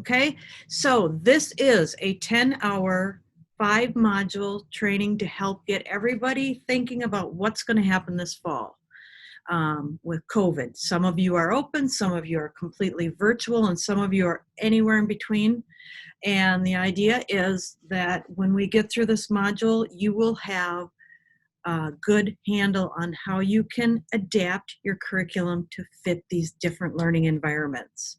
Okay, so this is a 10-hour, 5-module training to help get everybody thinking about what's going to happen this fall with COVID. Some of you are open, some of you are completely virtual, and some of you are anywhere in between. And the idea is that when we get through this module, you will have a good handle on how you can adapt your curriculum to fit these different learning environments.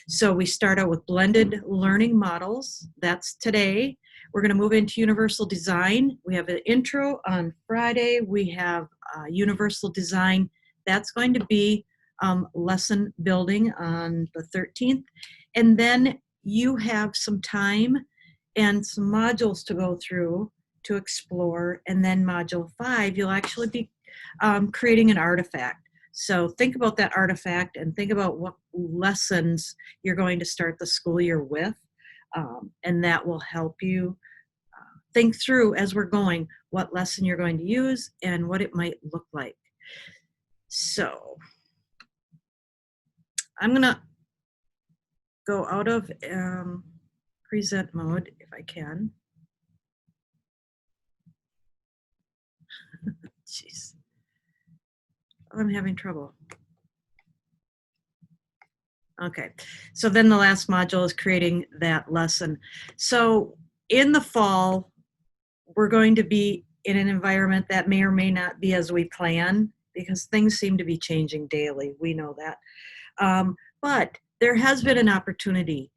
So we start out with blended learning models. That's today. We're going to move into universal design. We have an intro on Friday. We have universal design. That's going to be lesson building on the 13th. And then you have some time and some modules to go through to explore. And then module 5, you'll actually be creating an artifact. So think about that artifact and think about what lessons you're going to start the school year with. And that will help you think through as we're going what lesson you're going to use and what it might look like. So I'm going to go out of present mode if I can. Jeez. I'm having trouble. Okay, so then the last module is creating that lesson. So in the fall, we're going to be in an environment that may or may not be as we plan because things seem to be changing daily. We know that. But there has been an opportunity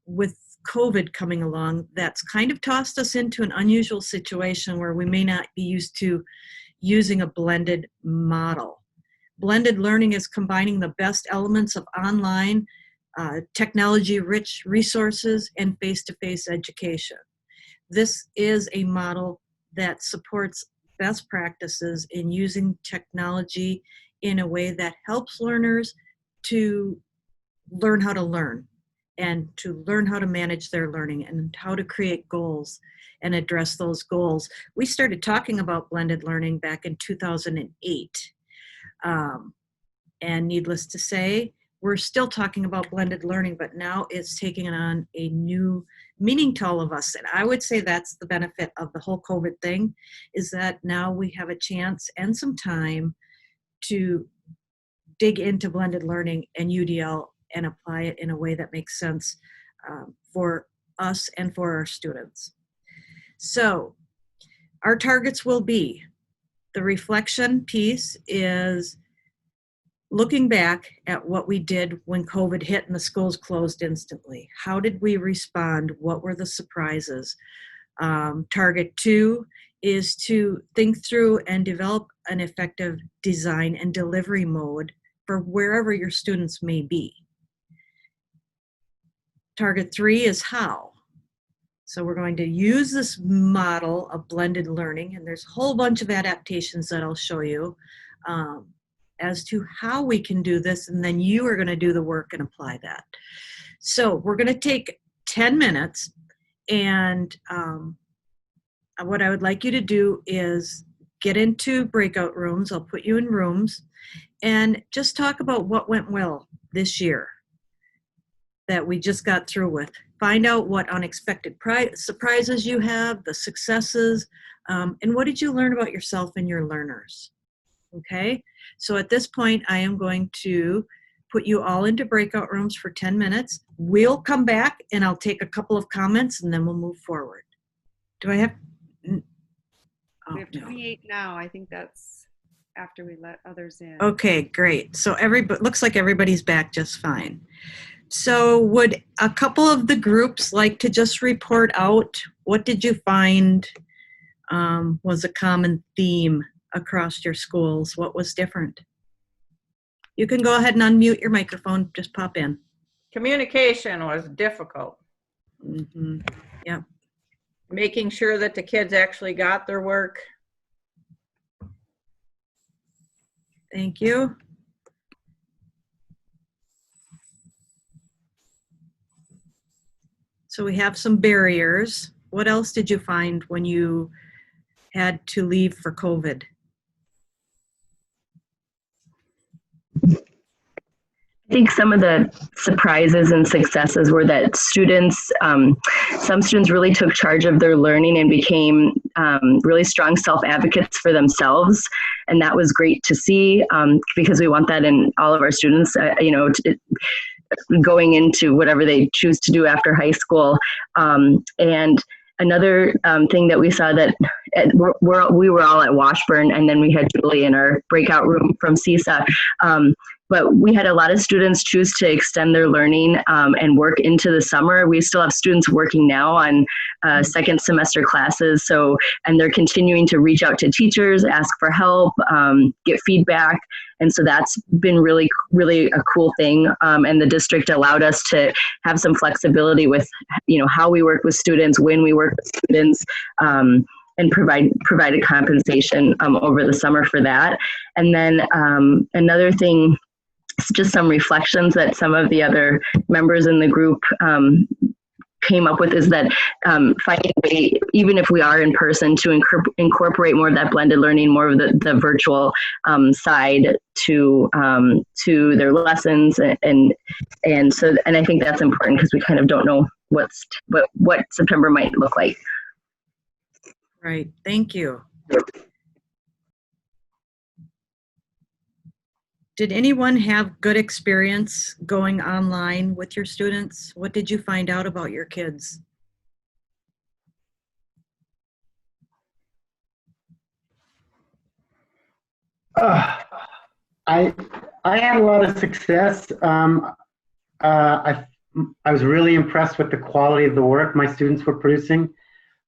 with COVID coming along that's kind of tossed us into an unusual situation where we may not be used to using a blended model. Blended learning is combining the best elements of online, technology-rich resources and face-to-face education. This is a model that supports best practices in using technology in a way that helps learners to learn how to learn and to learn how to manage their learning and how to create goals and address those goals. We started talking about blended learning back in 2008. And needless to say, we're still talking about blended learning, but now it's taking on a new meaning to all of us. And I would say that's the benefit of the whole COVID thing, is that now we have a chance and some time to dig into blended learning and UDL and apply it in a way that makes sense for us and for our students. So our targets will be, the reflection piece is looking back at what we did when COVID hit and the schools closed instantly. How did we respond? What were the surprises? Target 2 is to think through and develop an effective design and delivery mode for wherever your students may be. Target 3 is how. So we're going to use this model of blended learning, and there's a whole bunch of adaptations that I'll show you as to how we can do this, and then you are going to do the work and apply that. So we're going to take 10 minutes, and what I would like you to do is get into breakout rooms. I'll put you in rooms, and just talk about what went well this year that we just got through with. Find out what unexpected surprises you have, the successes, and what did you learn about yourself and your learners. Okay, so at this point, I am going to put you all into breakout rooms for 10 minutes. We'll come back and I'll take a couple of comments and then we'll move forward. Do I have? We have 28 now. I think that's after we let others in. Okay, great. So looks like everybody's back just fine. So would a couple of the groups like to just report out what did you find was a common theme across your schools? What was different? You can go ahead and unmute your microphone, just pop in. Communication was difficult. Mm-hmm. Yeah. Making sure that the kids actually got their work. Thank you. So we have some barriers. What else did you find when you had to leave for COVID? I think some of the surprises and successes were that students, some students really took charge of their learning and became really strong self-advocates for themselves. And that was great to see, because we want that in all of our students, going into whatever they choose to do after high school. And another thing that we saw that we were all at Washburn, and then we had Julie in our breakout room from CISA. But we had a lot of students choose to extend their learning and work into the summer. We still have students working now on second semester classes. And they're continuing to reach out to teachers, ask for help, get feedback. And so that's been really, really a cool thing. And the district allowed us to have some flexibility with, how we work with students, when we work with students, and provided compensation over the summer for that. And then another thing, just some reflections that some of the other members in the group came up with, is that finding a way, even if we are in person, to incorporate more of that blended learning, more of the virtual side to their lessons, and I think that's important because we kind of don't know what September might look like. Right. Thank you. Did anyone have good experience going online with your students? What did you find out about your kids? I had a lot of success. I was really impressed with the quality of the work my students were producing.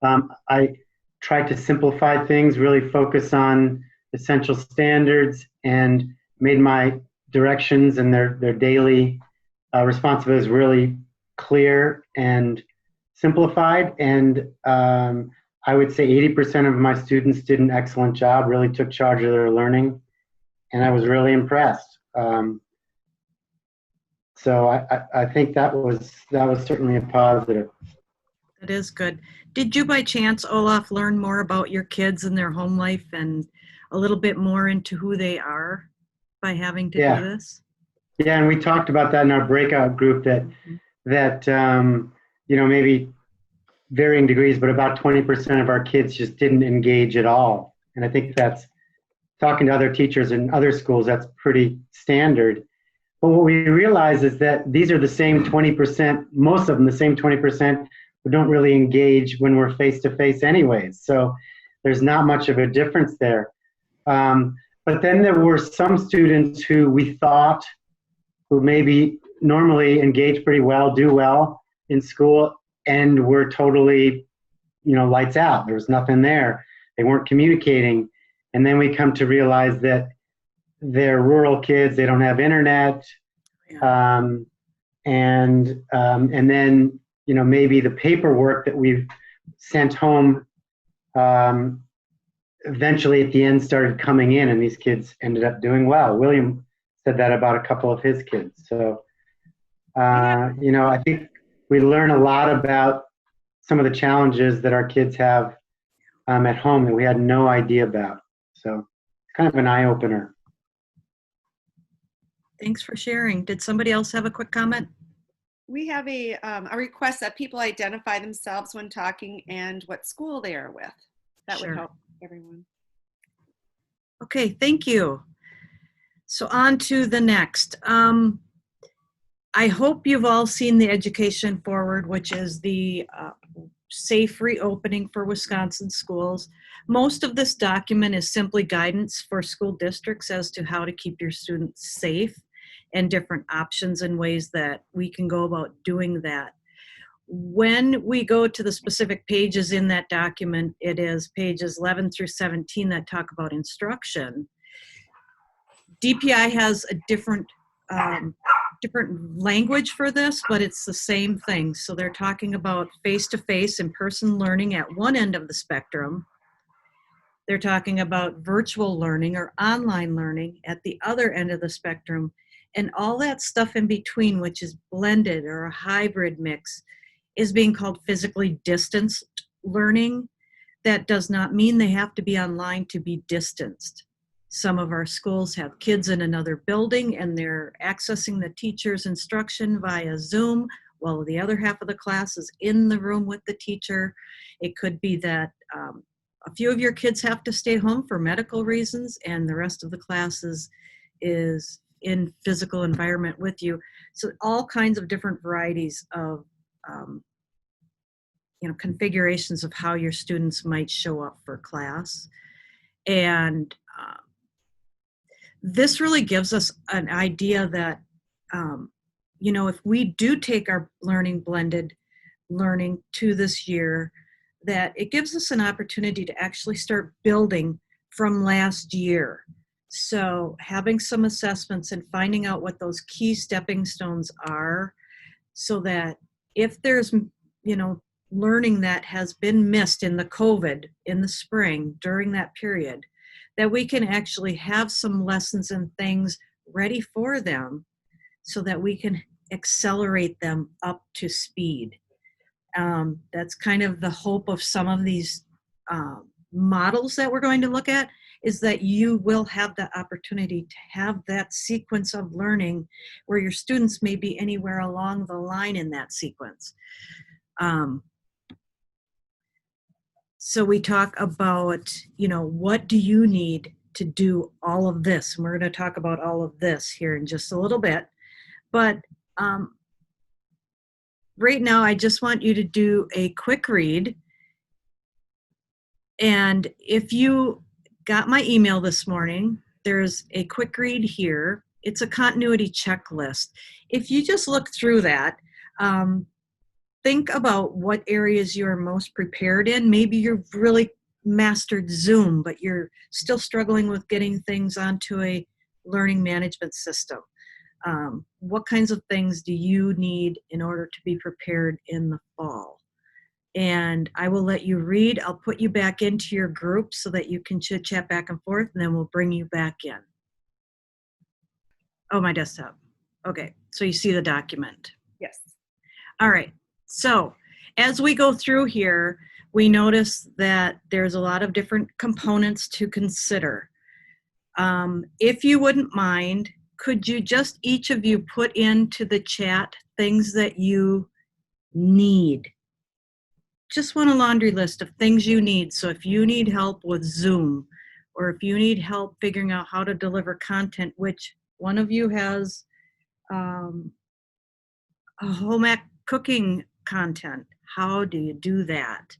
I tried to simplify things, really focus on essential standards, and made my directions and their daily responsibilities really clear and simplified. And I would say 80% of my students did an excellent job, really took charge of their learning, and I was really impressed. So I think that was certainly a positive. That is good. Did you by chance, Olaf, learn more about your kids and their home life and a little bit more into who they are by having to do this? Yeah, and we talked about that in our breakout group that maybe varying degrees, but about 20% of our kids just didn't engage at all. And I think that's, talking to other teachers in other schools, that's pretty standard. But what we realize is that these are the same 20%, most of them the same 20% who don't really engage when we're face-to-face anyways. So there's not much of a difference there. But then there were some students who we thought who maybe normally engage pretty well, do well in school, and were totally, lights out. There was nothing there. They weren't communicating. And then we come to realize that they're rural kids, they don't have internet. And then, maybe the paperwork that we've sent home eventually at the end started coming in, and these kids ended up doing well. William said that about a couple of his kids. So, I think we learn a lot about some of the challenges that our kids have at home that we had no idea about. So it's kind of an eye-opener. Thanks for sharing. Did somebody else have a quick comment? We have a request that people identify themselves when talking and what school they are with. That would help everyone. Okay, thank you. So on to the next. I hope you've all seen the Education Forward, which is the safe reopening for Wisconsin schools. Most of this document is simply guidance for school districts as to how to keep your students safe and different options and ways that we can go about doing that. When we go to the specific pages in that document, it is pages 11 through 17 that talk about instruction. DPI has a different language for this, but it's the same thing. So they're talking about face-to-face in-person learning at one end of the spectrum. They're talking about virtual learning or online learning at the other end of the spectrum. And all that stuff in between, which is blended or a hybrid mix, is being called physically distanced learning. That does not mean they have to be online to be distanced. Some of our schools have kids in another building and they're accessing the teacher's instruction via Zoom while the other half of the class is in the room with the teacher. It could be that a few of your kids have to stay home for medical reasons and the rest of the class is in physical environment with you. So all kinds of different varieties of configurations of how your students might show up for class. And this really gives us an idea that, if we do take our blended learning to this year, that it gives us an opportunity to actually start building from last year. So having some assessments and finding out what those key stepping stones are, so that if there's, learning that has been missed in the COVID in the spring during that period, that we can actually have some lessons and things ready for them so that we can accelerate them up to speed. That's kind of the hope of some of these models that we're going to look at, is that you will have the opportunity to have that sequence of learning where your students may be anywhere along the line in that sequence. So we talk about, what do you need to do all of this? And we're going to talk about all of this here in just a little bit. But right now, I just want you to do a quick read. And if you got my email this morning, there's a quick read here. It's a continuity checklist. If you just look through that, think about what areas you're most prepared in. Maybe you've really mastered Zoom, but you're still struggling with getting things onto a learning management system. What kinds of things do you need in order to be prepared in the fall? And I will let you read. I'll put you back into your group so that you can chit chat back and forth, and then we'll bring you back in. Oh, my desktop. Okay, so you see the document. Yes. All right. So as we go through here, we notice that there's a lot of different components to consider. If you wouldn't mind, could you just each of you put into the chat things that you need? Just want a laundry list of things you need. So if you need help with Zoom, or if you need help figuring out how to deliver content, which one of you has a home ec cooking content, how do you do that?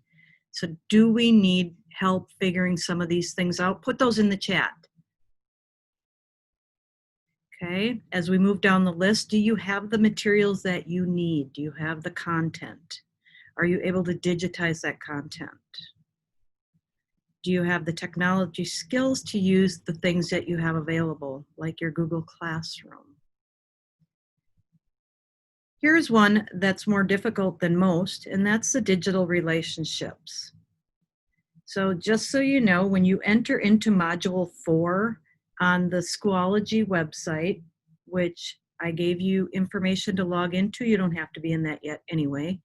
So do we need help figuring some of these things out? Put those in the chat. Okay, as we move down the list, do you have the materials that you need? Do you have the content? Are you able to digitize that content? Do you have the technology skills to use the things that you have available, like your Google Classroom? Here's one that's more difficult than most, and that's the digital relationships. So just so you know, when you enter into Module 4 on the Schoology website, which I gave you information to log into, you don't have to be in that yet anyway,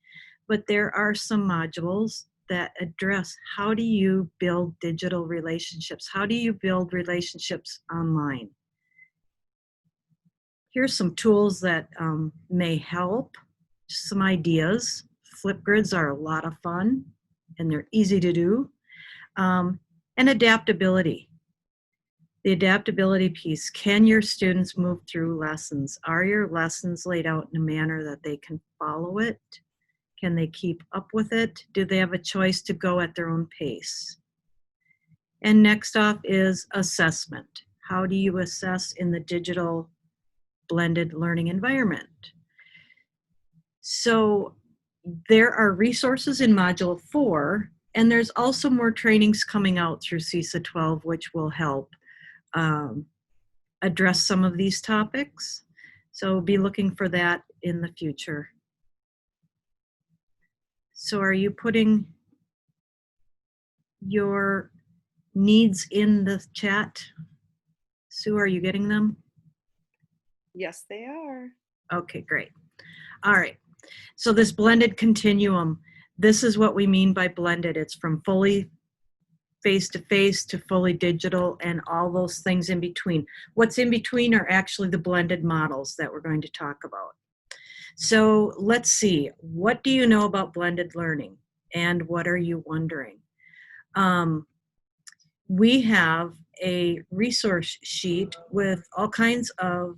but there are some modules that address how do you build digital relationships? How do you build relationships online? Here's some tools that may help, just some ideas. Flipgrids are a lot of fun and they're easy to do. And adaptability. The adaptability piece, can your students move through lessons? Are your lessons laid out in a manner that they can follow it? Can they keep up with it? Do they have a choice to go at their own pace? And next off is assessment. How do you assess in the digital blended learning environment? So there are resources in Module 4, and there's also more trainings coming out through CISA 12, which will help address some of these topics. So be looking for that in the future. So are you putting your needs in the chat? Sue, are you getting them? Yes, they are. Okay, great. All right. So this blended continuum, this is what we mean by blended. It's from fully face-to-face to fully digital and all those things in between. What's in between are actually the blended models that we're going to talk about. So let's see, what do you know about blended learning and what are you wondering? We have a resource sheet with all kinds of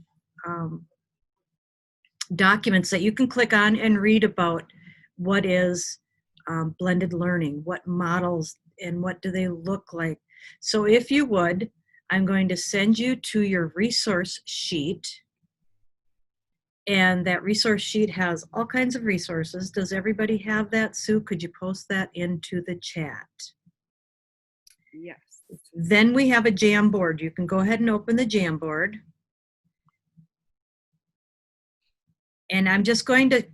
documents that you can click on and read about what is blended learning, what models and what do they look like. So if you would, I'm going to send you to your resource sheet, and that resource sheet has all kinds of resources. Does everybody have that? Sue, could you post that into the chat? Yes. Then we have a Jamboard. You can go ahead and open the Jamboard. And I'm just going to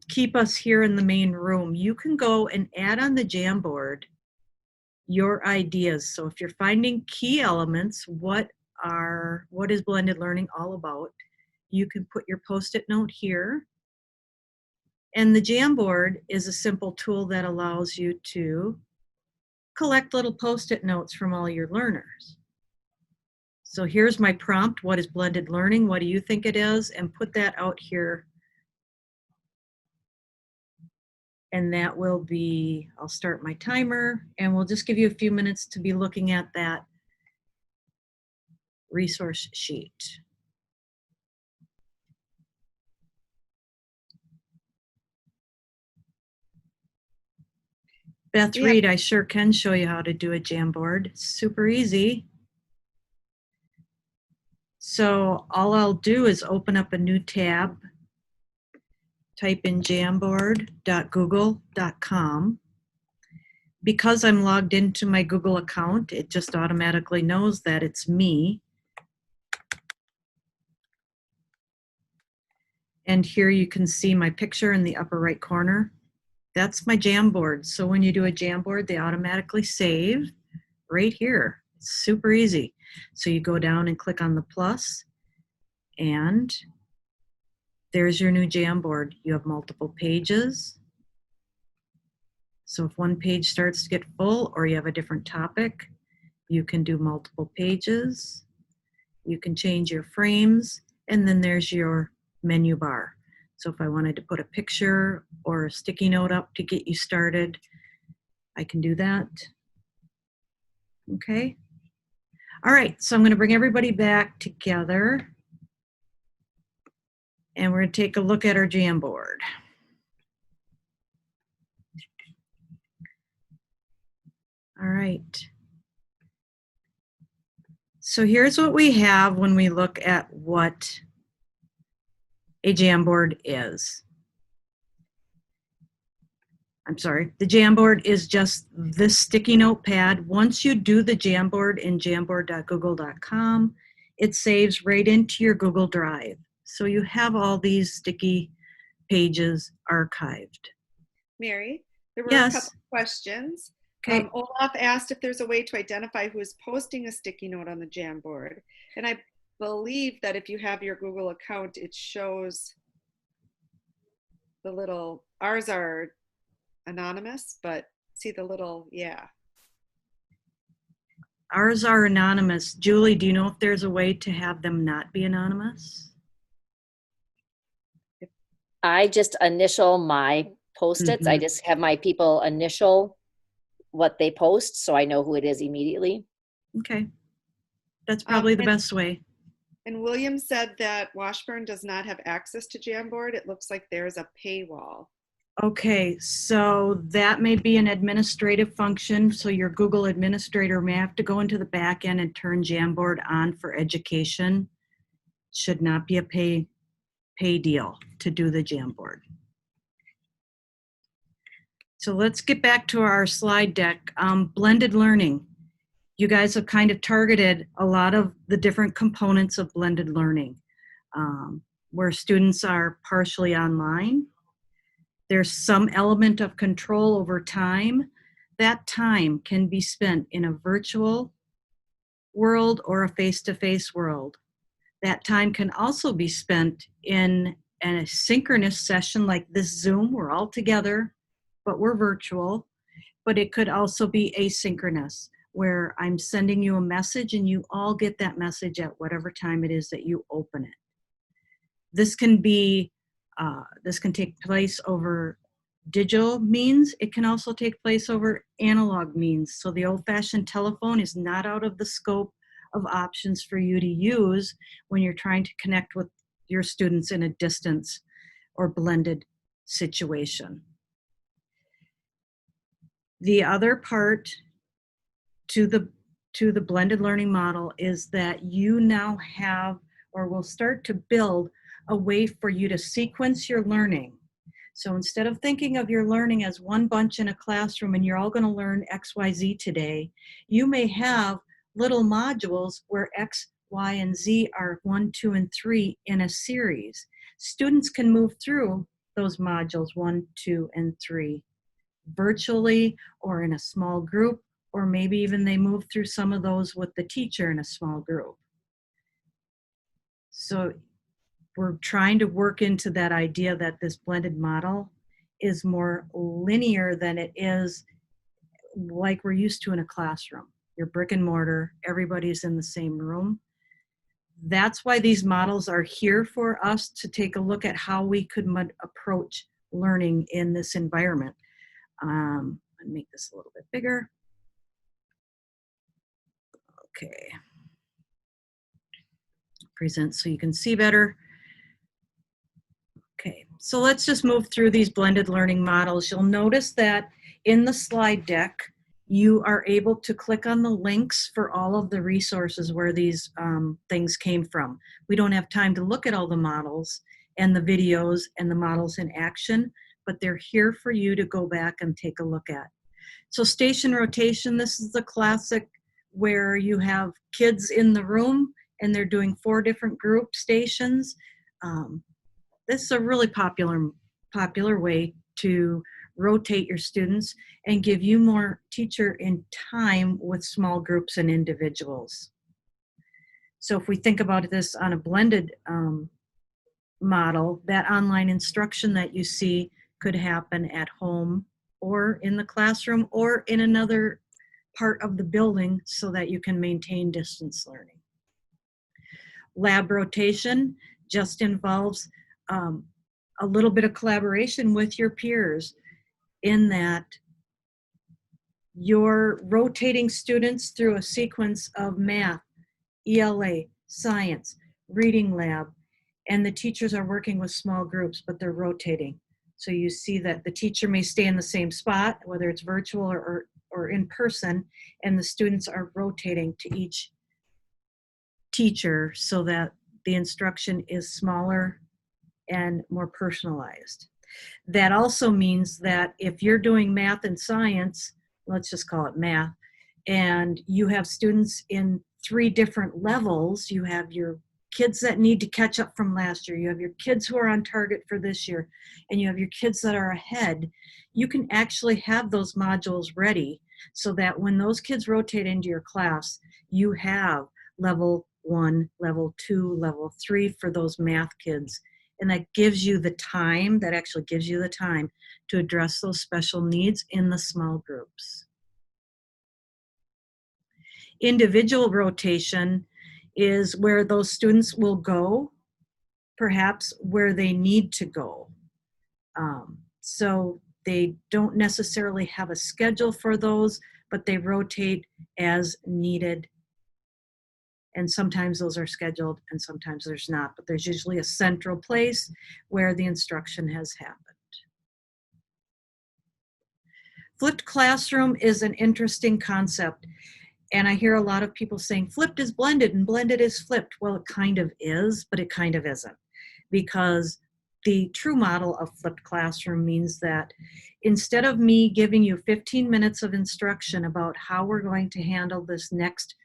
keep us here in the main room. You can go and add on the Jamboard your ideas. So if you're finding key elements, what is blended learning all about? You can put your Post-it note here. And the Jamboard is a simple tool that allows you to collect little Post-it notes from all your learners. So here's my prompt. What is blended learning? What do you think it is? And put that out here. And that will be, I'll start my timer and we'll just give you a few minutes to be looking at that resource sheet. Beth Reed, I sure can show you how to do a Jamboard. It's super easy. So all I'll do is open up a new tab, type in jamboard.google.com. Because I'm logged into my Google account, it just automatically knows that it's me. And here you can see my picture in the upper right corner. That's my Jamboard. So when you do a Jamboard, they automatically save right here. It's super easy. So you go down and click on the plus, and there's your new Jamboard. You have multiple pages. So if one page starts to get full or you have a different topic, you can do multiple pages. You can change your frames, and then there's your menu bar. So if I wanted to put a picture or a sticky note up to get you started, I can do that. Okay. All right, so I'm going to bring everybody back together and we're going to take a look at our Jamboard. All right. So here's what we have when we look at what a Jamboard is. I'm sorry, the Jamboard is just this sticky notepad. Once you do the Jamboard in jamboard.google.com, it saves right into your Google Drive. So you have all these sticky pages archived. Mary, there were Yes. a couple of questions. Okay. Olaf asked if there's a way to identify who is posting a sticky note on the Jamboard. And I believe that if you have your Google account, it shows the little, ours are anonymous, but see the little, yeah. Ours are anonymous. Julie, do you know if there's a way to have them not be anonymous? I just initial my Post-its. I just have my people initial what they post so I know who it is immediately. Okay. That's probably the best way. And William said that Washburn does not have access to Jamboard. It looks like there's a paywall. Okay, so that may be an administrative function. So your Google administrator may have to go into the back end and turn Jamboard on for education. Should not be a pay deal to do the Jamboard. So let's get back to our slide deck. Blended learning. You guys have kind of targeted a lot of the different components of blended learning, where students are partially online. There's some element of control over time. That time can be spent in a virtual world or a face-to-face world. That time can also be spent in a synchronous session like this Zoom. We're all together, but we're virtual. But it could also be asynchronous, where I'm sending you a message and you all get that message at whatever time it is that you open it. This can be, this can take place over digital means. It can also take place over analog means. So the old-fashioned telephone is not out of the scope of options for you to use when you're trying to connect with your students in a distance or blended situation. The other part to the blended learning model is that you now have, or will start to build, a way for you to sequence your learning. So instead of thinking of your learning as one bunch in a classroom and you're all going to learn XYZ today, you may have little modules where X, Y, and Z are 1, 2, and 3 in a series. Students can move through those modules 1, 2, and 3 virtually or in a small group, or maybe even they move through some of those with the teacher in a small group. So we're trying to work into that idea that this blended model is more linear than it is like we're used to in a classroom. Your brick and mortar, everybody's in the same room. That's why these models are here for us to take a look at how we could approach learning in this environment. I'll make this a little bit bigger. Okay. Present so you can see better. Okay, so let's just move through these blended learning models. You'll notice that in the slide deck, you are able to click on the links for all of the resources where these things came from. We don't have time to look at all the models and the videos and the models in action, but they're here for you to go back and take a look at. So station rotation, this is the classic where you have kids in the room and they're doing 4 different group stations. This is a really popular way to rotate your students and give you more teacher in time with small groups and individuals. So if we think about this on a blended model, that online instruction that you see could happen at home or in the classroom or in another part of the building so that you can maintain distance learning. Lab rotation just involves a little bit of collaboration with your peers in that you're rotating students through a sequence of math, ELA, science, reading lab, and the teachers are working with small groups, but they're rotating. So you see that the teacher may stay in the same spot, whether it's virtual or in person, and the students are rotating to each teacher so that the instruction is smaller and more personalized. That also means that if you're doing math and science, let's just call it math, and you have students in 3 different levels, you have your kids that need to catch up from last year, you have your kids who are on target for this year, and you have your kids that are ahead, you can actually have those modules ready so that when those kids rotate into your class, you have level 1, level 2, level 3 for those math kids. And that gives you the time, that actually gives you the time to address those special needs in the small groups. Individual rotation is where those students will go, perhaps where they need to go. So they don't necessarily have a schedule for those, but they rotate as needed. And sometimes those are scheduled and sometimes there's not, but there's usually a central place where the instruction has happened. Flipped classroom is an interesting concept. And I hear a lot of people saying flipped is blended and blended is flipped. Well, it kind of is, but it kind of isn't. Because the true model of flipped classroom means that instead of me giving you 15 minutes of instruction about how we're going to handle this next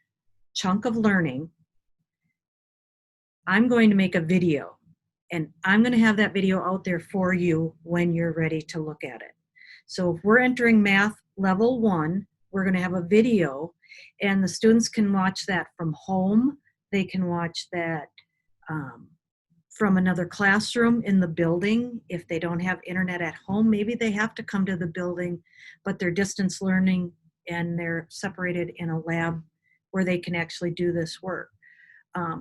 chunk of learning, I'm going to make a video and I'm going to have that video out there for you when you're ready to look at it. So if we're entering math level 1, we're going to have a video and the students can watch that from home. They can watch that from another classroom in the building. If they don't have internet at home, maybe they have to come to the building, but their distance learning and they're separated in a lab where they can actually do this work.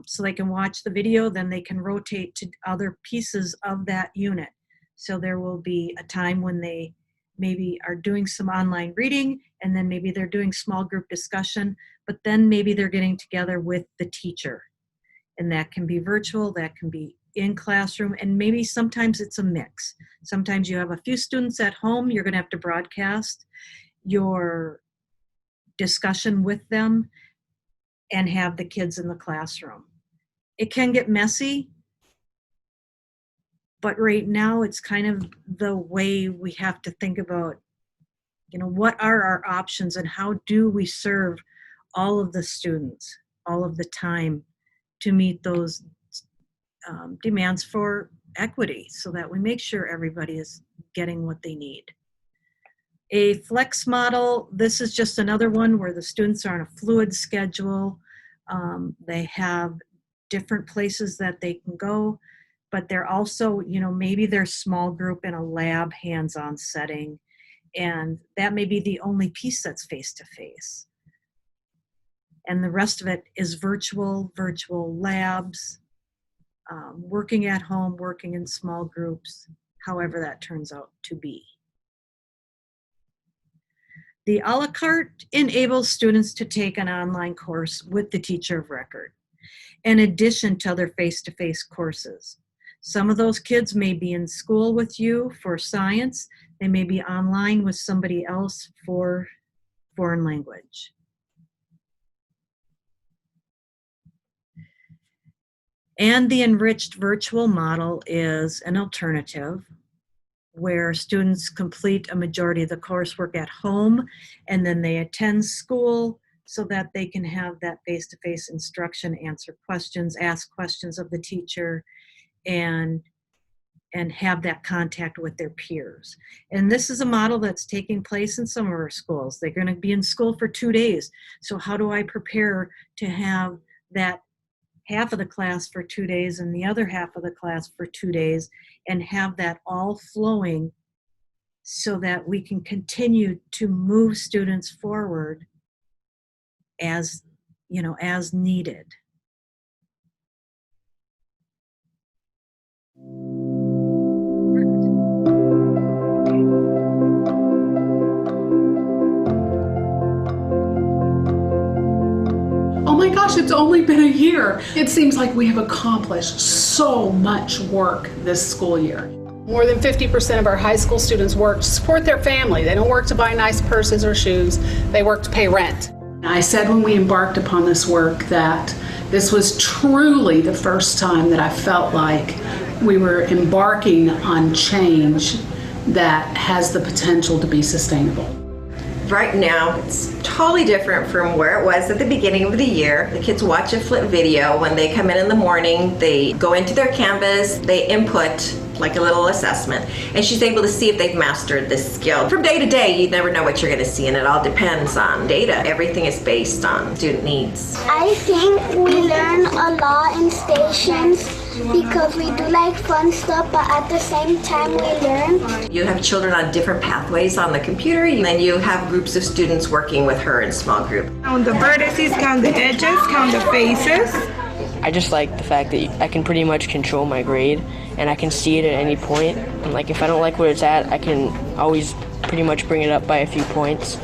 So they can watch the video, then they can rotate to other pieces of that unit. So there will be a time when they maybe are doing some online reading, and then maybe they're doing small group discussion, but then maybe they're getting together with the teacher. And that can be virtual, that can be in classroom, and maybe sometimes it's a mix. Sometimes you have a few students at home, you're gonna have to broadcast your discussion with them and have the kids in the classroom. It can get messy, but right now it's kind of the way we have to think about, you know, what are our options and how do we serve all of the students all of the time to meet those demands for equity, so that we make sure everybody is getting what they need. A flex model, this is just another one where the students are on a fluid schedule. They have different places that they can go, but they're also, you know, maybe they're small group in a lab hands-on setting, and that may be the only piece that's face-to-face. And the rest of it is virtual labs, working at home, working in small groups, however that turns out to be. The a la carte enables students to take an online course with the teacher of record, in addition to other face-to-face courses. Some of those kids may be in school with you for science. They may be online with somebody else for foreign language. And the enriched virtual model is an alternative where students complete a majority of the coursework at home, and then they attend school so that they can have that face-to-face instruction, answer questions, ask questions of the teacher, and have that contact with their peers. And this is a model that's taking place in some of our schools. They're going to be in school for 2 days. So how do I prepare to have that half of the class for 2 days and the other half of the class for 2 days, and have that all flowing so that we can continue to move students forward as, you know, as needed. Oh my gosh, it's only been a year. It seems like we have accomplished so much work this school year. More than 50% of our high school students work to support their family. They don't work to buy nice purses or shoes. They work to pay rent. I said when we embarked upon this work that this was truly the first time that I felt like we were embarking on change that has the potential to be sustainable. Right now, it's totally different from where it was at the beginning of the year. The kids watch a flip video. When they come in the morning, they go into their Canvas, they input like a little assessment, and she's able to see if they've mastered this skill. From day to day, you never know what you're going to see, and it all depends on data. Everything is based on student needs. I think we learn a lot in stations because we do like fun stuff, but at the same time we learn. You have children on different pathways on the computer, and then you have groups of students working with her in small group. Count the vertices, count the edges, count the faces. I just like the fact that I can pretty much control my grade, and I can see it at any point. And like if I don't like where it's at, I can always pretty much bring it up by a few points.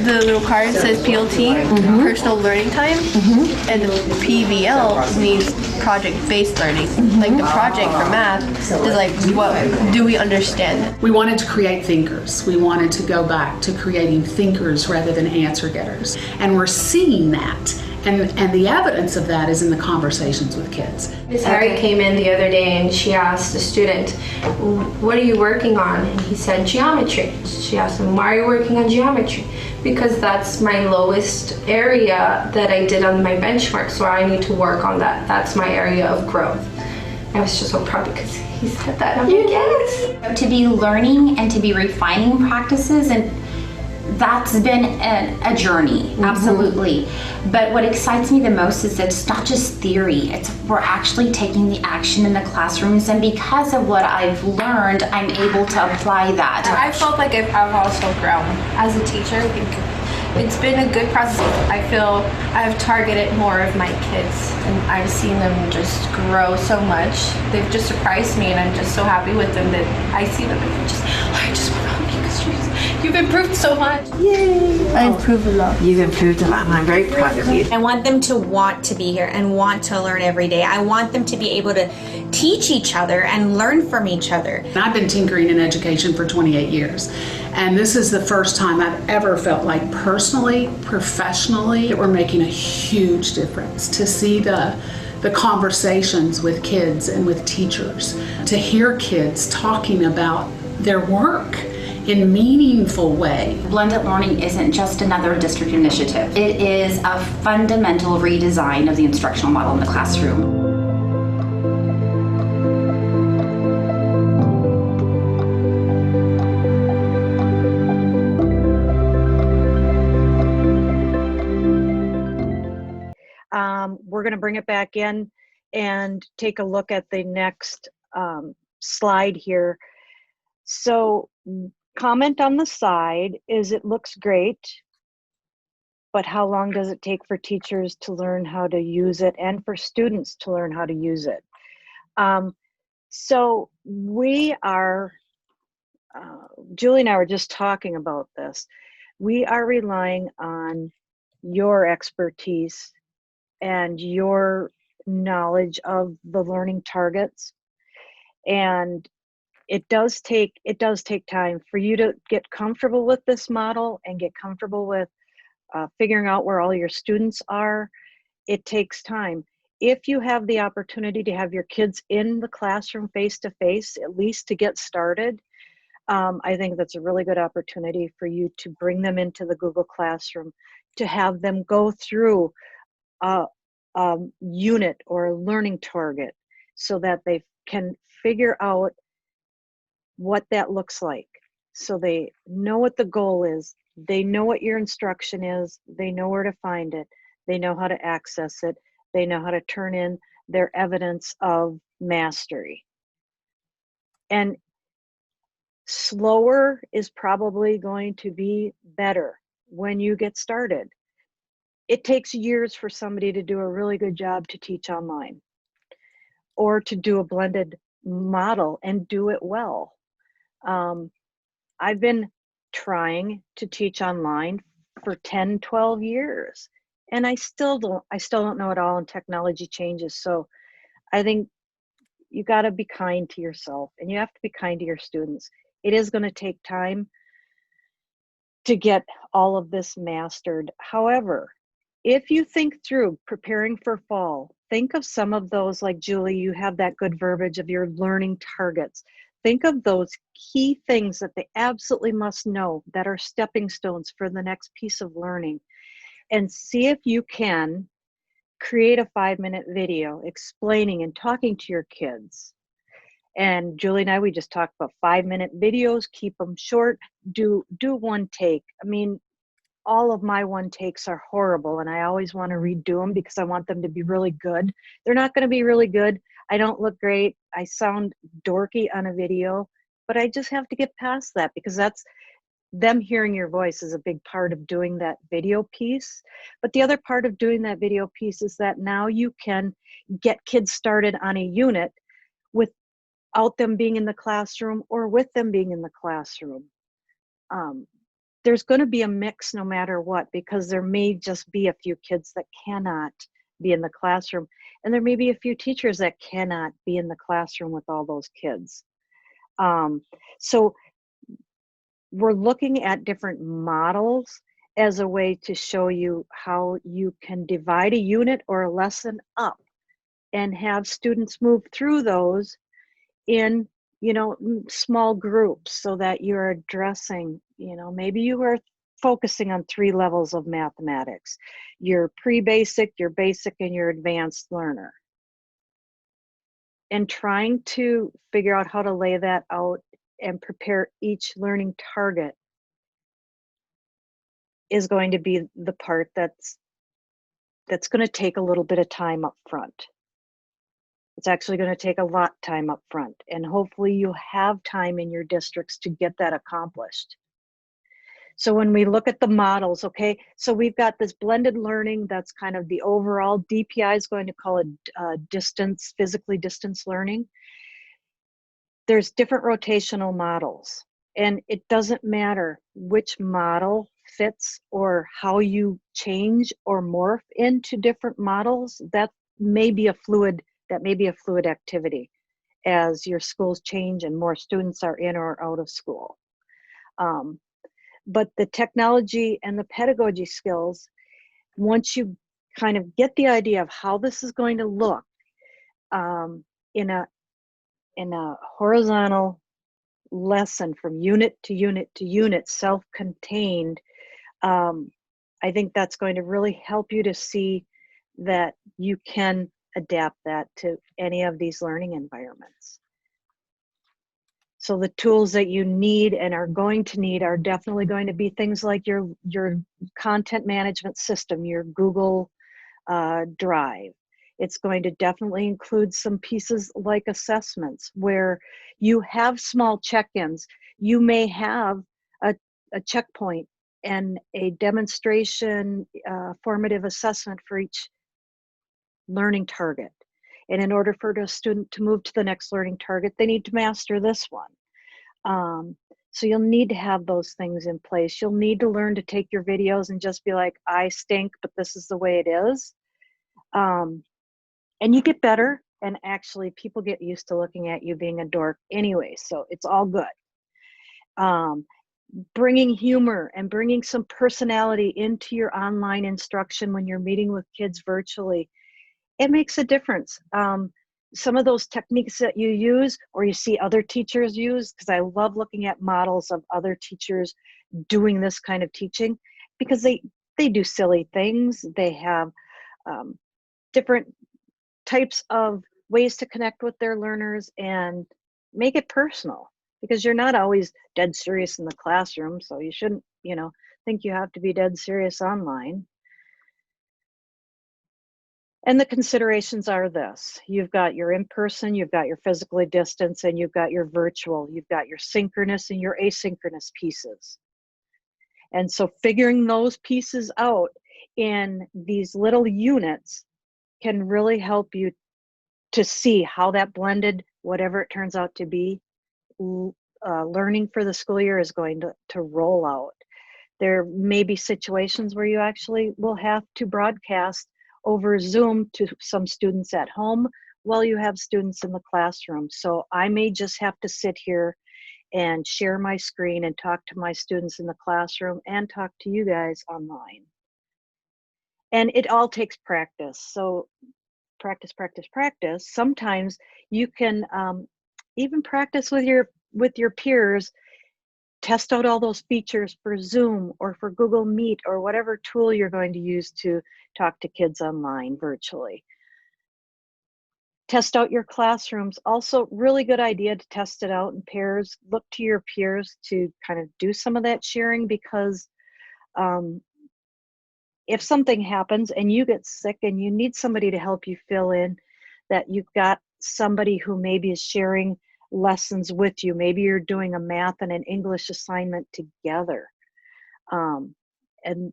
The little card says PLT, personal learning time, and the PBL means project-based learning. Like the project for math is like, what do we understand it? We wanted to create thinkers. We wanted to go back to creating thinkers rather than answer getters. And we're seeing that. And the evidence of that is in the conversations with kids. Ms. Harry came in the other day and she asked the student, what are you working on? And he said geometry. She asked him, why are you working on geometry? Because that's my lowest area that I did on my benchmark, so I need to work on that. That's my area of growth. I was just so proud because he said that. I'm like, yes. To be learning and to be refining practices, and that's been a journey, absolutely. But what excites me the most is that it's not just theory, we're actually taking the action in the classrooms, and because of what I've learned, I'm able to apply that. I felt like I've also grown as a teacher. I think It's been a good process. I feel I've targeted more of my kids, and I've seen them just grow so much. They've just surprised me, and I'm just so happy with them that I see them and I just want to hug you because you've improved so much. Yay! I improved a lot. You've improved a lot, and I'm very proud of you. I want them to want to be here and want to learn every day. I want them to be able to teach each other and learn from each other. I've been tinkering in education for 28 years, and this is the first time I've ever felt like personally, professionally, that we're making a huge difference. To see the conversations with kids and with teachers, to hear kids talking about their work in meaningful way. Blended learning isn't just another district initiative. It is a fundamental redesign of the instructional model in the classroom. We're going to bring it back in and take a look at the next slide here. So comment on the side is it looks great, but how long does it take for teachers to learn how to use it and for students to learn how to use it? So we are, Julie and I were just talking about this. We are relying on your expertise and your knowledge of the learning targets. And it does take time for you to get comfortable with this model and get comfortable with figuring out where all your students are. It takes time. If you have the opportunity to have your kids in the classroom face to face, at least to get started, I think that's a really good opportunity for you to bring them into the Google Classroom, to have them go through a unit or a learning target so that they can figure out what that looks like. So they know what the goal is, they know what your instruction is, they know where to find it, they know how to access it, they know how to turn in their evidence of mastery. And slower is probably going to be better when you get started. It takes years for somebody to do a really good job to teach online or to do a blended model and do it well. I've been trying to teach online for 10, 12 years, and I still don't know it all, and technology changes. So I think you got to be kind to yourself, and you have to be kind to your students. It is going to take time to get all of this mastered. However, if you think through preparing for fall, think of some of those, like Julie, you have that good verbiage of your learning targets. Think of those key things that they absolutely must know that are stepping stones for the next piece of learning, and see if you can create a 5-minute video explaining and talking to your kids. And Julie and I, we just talked about 5-minute videos, keep them short, do one take. I mean, all of my one takes are horrible, and I always want to redo them because I want them to be really good. They're not going to be really good. I don't look great. I sound dorky on a video, but I just have to get past that because that's them hearing your voice is a big part of doing that video piece. But the other part of doing that video piece is that now you can get kids started on a unit without them being in the classroom or with them being in the classroom. There's going to be a mix no matter what, because there may just be a few kids that cannot be in the classroom, and there may be a few teachers that cannot be in the classroom with all those kids. So we're looking at different models as a way to show you how you can divide a unit or a lesson up and have students move through those in, small groups, so that you're addressing, maybe you are focusing on 3 levels of mathematics: your pre-basic, your basic, and your advanced learner. And trying to figure out how to lay that out and prepare each learning target is going to be the part that's going to take a little bit of time up front. It's actually going to take a lot of time up front, and hopefully you have time in your districts to get that accomplished. So when we look at the models, okay, so we've got this blended learning, that's kind of the overall. DPI is going to call it physically distance learning. There's different rotational models, and it doesn't matter which model fits or how you change or morph into different models. That may be a fluid activity as your schools change and more students are in or out of school. But the technology and the pedagogy skills, once you kind of get the idea of how this is going to look in a horizontal lesson from unit to unit to unit, self-contained, I think that's going to really help you to see that you can adapt that to any of these learning environments. So the tools that you need and are going to need are definitely going to be things like your content management system, your Google Drive. It's going to definitely include some pieces like assessments where you have small check-ins. You may have a checkpoint and a demonstration formative assessment for each learning target. And in order for a student to move to the next learning target, they need to master this one. So you'll need to have those things in place. You'll need to learn to take your videos and just be like, I stink, but this is the way it is. And you get better, and actually people get used to looking at you being a dork anyway, so it's all good. Bringing humor and bringing some personality into your online instruction when you're meeting with kids virtually, it makes a difference. Some of those techniques that you use or you see other teachers use, because I love looking at models of other teachers doing this kind of teaching, because they do silly things. They have different types of ways to connect with their learners and make it personal, because you're not always dead serious in the classroom, so you shouldn't, think you have to be dead serious online. And the considerations are this: you've got your in-person, you've got your physically distance, and you've got your virtual, you've got your synchronous and your asynchronous pieces. And so figuring those pieces out in these little units can really help you to see how that blended, whatever it turns out to be, learning for the school year is going to roll out. There may be situations where you actually will have to broadcast over Zoom to some students at home while you have students in the classroom. So I may just have to sit here and share my screen and talk to my students in the classroom and talk to you guys online. And it all takes practice. So practice, practice, practice. Sometimes you can even practice with your peers, test out all those features for Zoom or for Google Meet or whatever tool you're going to use to talk to kids online virtually. Test out your classrooms. Also, really good idea to test it out in pairs. Look to your peers to kind of do some of that sharing, because if something happens and you get sick and you need somebody to help you fill in, that you've got somebody who maybe is sharing lessons with you. Maybe you're doing a math and an English assignment together, and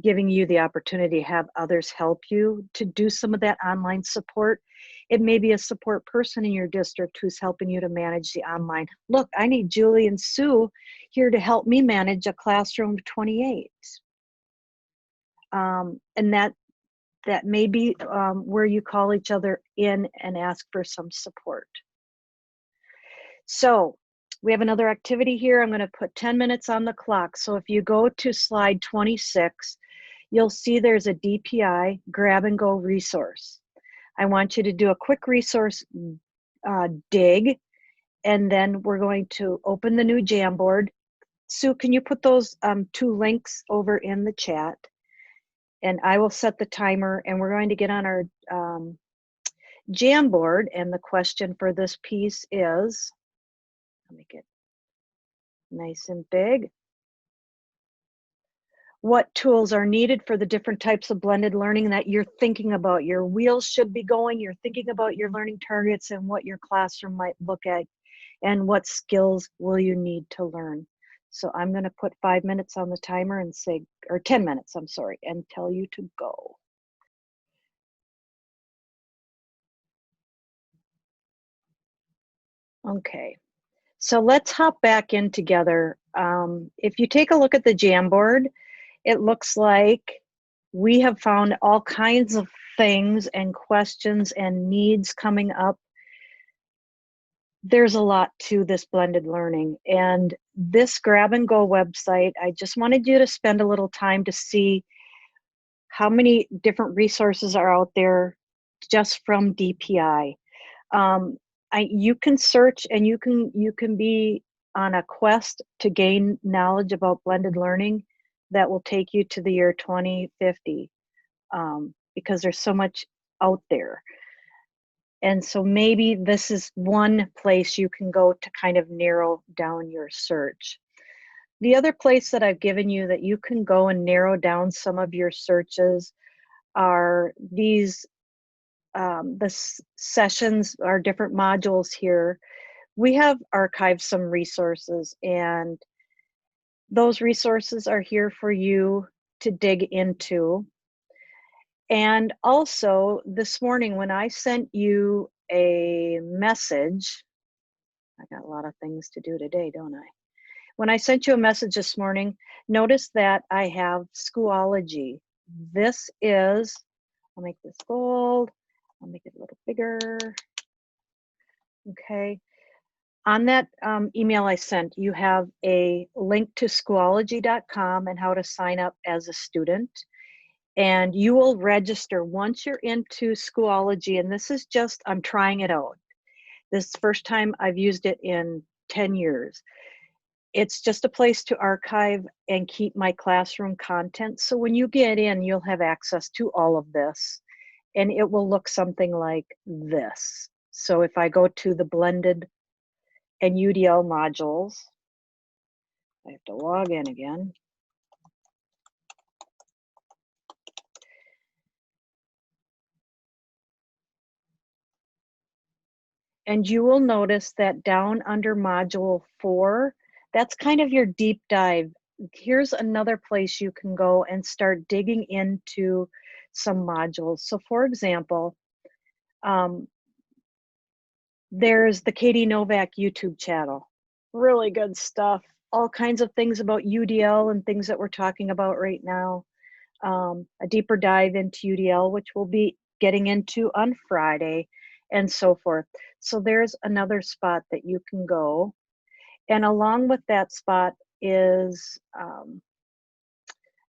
giving you the opportunity to have others help you to do some of that online support. It may be a support person in your district who's helping you to manage the online. Look, I need Julie and Sue here to help me manage a classroom of 28. And that may be where you call each other in and ask for some support. So we have another activity here. I'm going to put 10 minutes on the clock. So if you go to slide 26, you'll see there's a DPI grab and go resource. I want you to do a quick resource dig, and then we're going to open the new Jamboard. Sue, can you put those 2 links over in the chat? And I will set the timer, and we're going to get on our Jamboard. And the question for this piece is, I'll make it nice and big. What tools are needed for the different types of blended learning that you're thinking about? Your wheels should be going. You're thinking about your learning targets and what your classroom might look at, and what skills will you need to learn. So I'm going to put 5 minutes on the timer and say, or 10 minutes, I'm sorry, and tell you to go. Okay, so let's hop back in together. If you take a look at the Jamboard, it looks like we have found all kinds of things and questions and needs coming up. There's a lot to this blended learning, and this grab and go website, I just wanted you to spend a little time to see how many different resources are out there just from DPI. You can search, and you can be on a quest to gain knowledge about blended learning that will take you to the year 2050, because there's so much out there. And so maybe this is one place you can go to kind of narrow down your search. The other place that I've given you that you can go and narrow down some of your searches are these, sessions, our different modules here. We have archived some resources, and those resources are here for you to dig into. And also this morning when I sent you a message, I got a lot of things to do today, don't I? When I sent you a message this morning, notice that I have Schoology. This is, I'll make this bold, I'll make it a little bigger. Okay. On that email I sent, you have a link to Schoology.com and how to sign up as a student. And you will register once you're into Schoology, and this is just, I'm trying it out. This is the first time I've used it in 10 years. It's just a place to archive and keep my classroom content. So when you get in, you'll have access to all of this, and it will look something like this. So if I go to the blended and UDL modules, I have to log in again. And you will notice that down under module 4, that's kind of your deep dive. Here's another place you can go and start digging into some modules. So for example, there's the Katie Novak YouTube channel. Really good stuff. All kinds of things about UDL and things that we're talking about right now. A deeper dive into UDL, which we'll be getting into on Friday, and so forth. So there's another spot that you can go. And along with that spot is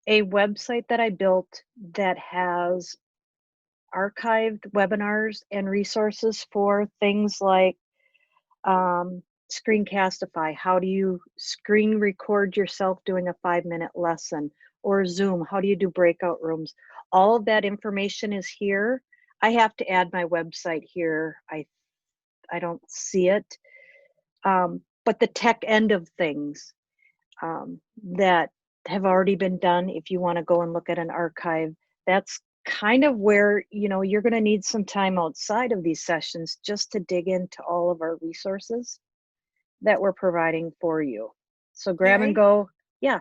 a website that I built that has archived webinars and resources for things like Screencastify. How do you screen record yourself doing a 5-minute lesson? Or Zoom, how do you do breakout rooms? All of that information is here. I have to add my website here. I don't see it. But the tech end of things that have already been done, if you want to go and look at an archive, that's kind of where, you know, you're going to need some time outside of these sessions just to dig into all of our resources that we're providing for you. So grab and go. Yeah.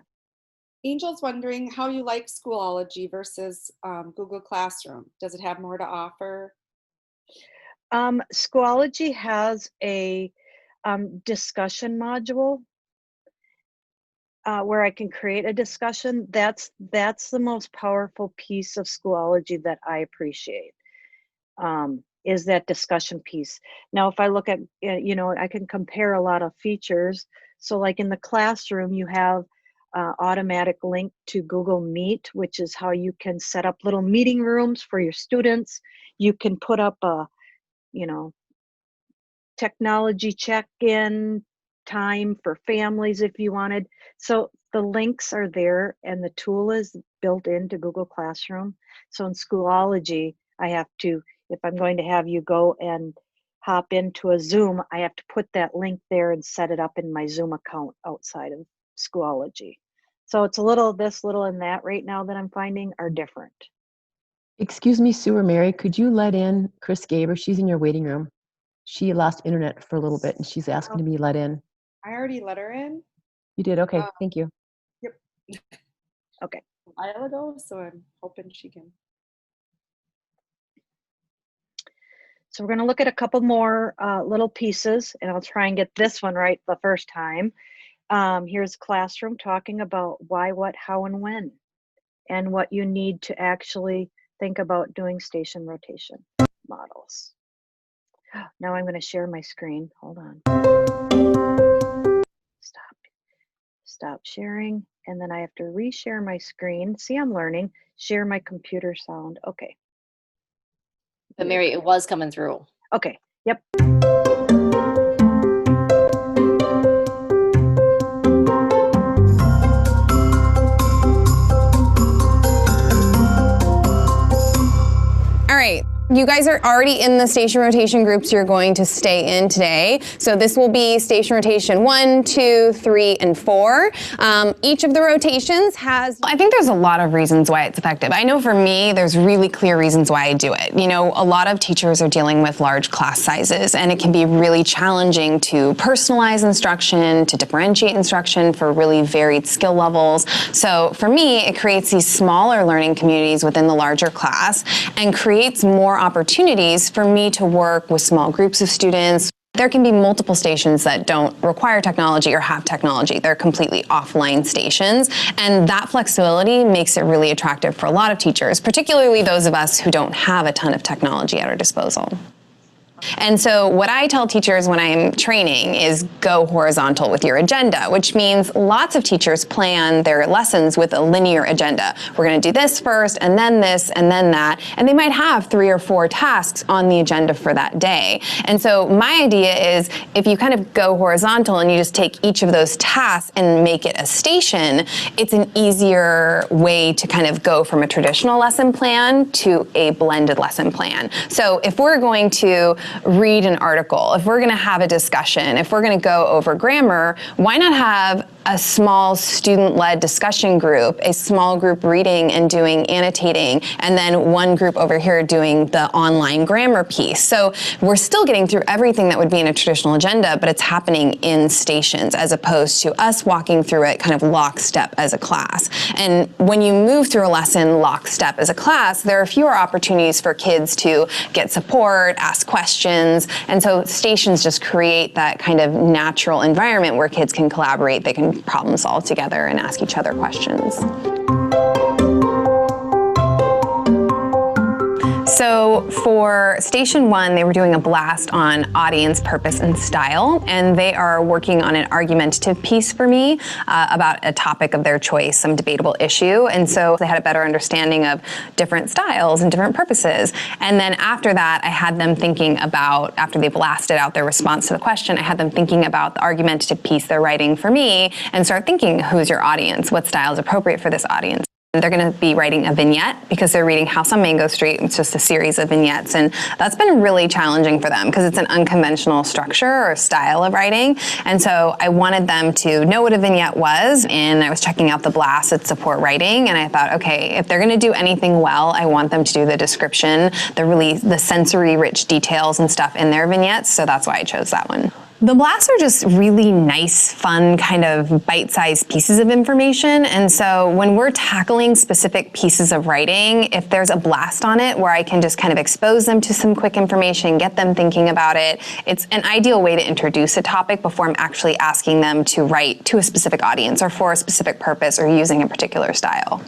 Angel's wondering how you like Schoology versus Google Classroom. Does it have more to offer? Schoology has a discussion module where I can create a discussion. That's the most powerful piece of Schoology that I appreciate, is that discussion piece. Now, if I look at, you know, I can compare a lot of features. So like in the classroom, you have automatic link to Google Meet, which is how you can set up little meeting rooms for your students. You can put up a, you know, technology check-in time for families if you wanted. So the links are there, and the tool is built into Google Classroom. So in Schoology, I have to, if I'm going to have you go and hop into a Zoom, I have to put that link there and set it up in my Zoom account outside of Schoology. So it's a little this, little, and that right now that I'm finding are different. Excuse me, Sue or Mary, could you let in Chris Gaber? She's in your waiting room. She lost internet for a little bit and she's asking to be let in. I already let her in. You did? Okay, thank you. Yep. Okay. A while ago, so I'm hoping she can. So we're going to look at a couple more little pieces, and I'll try and get this one right the first time. Here's Classroom talking about why, what, how, and when, and what you need to actually think about doing station rotation models. Now I'm going to share my screen. Hold on. Stop sharing, and then I have to reshare my screen. See, I'm learning. Share my computer sound. Okay. But Mary, it was coming through. Okay. Yep. All right. You guys are already in the station rotation groups you're going to stay in today. So this will be station rotation 1, 2, 3, and 4. Each of the rotations has, I think there's a lot of reasons why it's effective. I know for me, there's really clear reasons why I do it. You know, a lot of teachers are dealing with large class sizes, and it can be really challenging to personalize instruction, to differentiate instruction for really varied skill levels. So for me, it creates these smaller learning communities within the larger class and creates more opportunities for me to work with small groups of students. There can be multiple stations that don't require technology or have technology. They're completely offline stations, and that flexibility makes it really attractive for a lot of teachers, particularly those of us who don't have a ton of technology at our disposal. And so what I tell teachers when I'm training is go horizontal with your agenda, which means lots of teachers plan their lessons with a linear agenda. We're going to do this first, and then this, and then that. And they might have 3 or 4 tasks on the agenda for that day. And so my idea is if you kind of go horizontal and you just take each of those tasks and make it a station, it's an easier way to kind of go from a traditional lesson plan to a blended lesson plan. So if we're going to read an article, if we're going to have a discussion, if we're going to go over grammar, why not have a small student-led discussion group, a small group reading and doing annotating, and then one group over here doing the online grammar piece. So we're still getting through everything that would be in a traditional agenda, but it's happening in stations as opposed to us walking through it kind of lockstep as a class. And when you move through a lesson lockstep as a class, there are fewer opportunities for kids to get support, ask questions, and so stations just create that kind of natural environment where kids can collaborate, they can problem solve together and ask each other questions. So for Station 1, they were doing a blast on audience, purpose, and style, and they are working on an argumentative piece for me about a topic of their choice, some debatable issue, and so they had a better understanding of different styles and different purposes. And then after that, I had them thinking about, after they blasted out their response to the question, I had them thinking about the argumentative piece they're writing for me and start thinking, who's your audience? What style is appropriate for this audience? They're going to be writing a vignette because they're reading House on Mango Street. It's just a series of vignettes, and that's been really challenging for them because it's an unconventional structure or style of writing. And so I wanted them to know what a vignette was, and I was checking out the blasts that support writing, and I thought, okay, if they're going to do anything well, I want them to do the description, the sensory-rich details and stuff in their vignettes, so that's why I chose that one. The blasts are just really nice, fun, kind of bite-sized pieces of information. And so when we're tackling specific pieces of writing, if there's a blast on it where I can just kind of expose them to some quick information, get them thinking about it, it's an ideal way to introduce a topic before I'm actually asking them to write to a specific audience or for a specific purpose or using a particular style.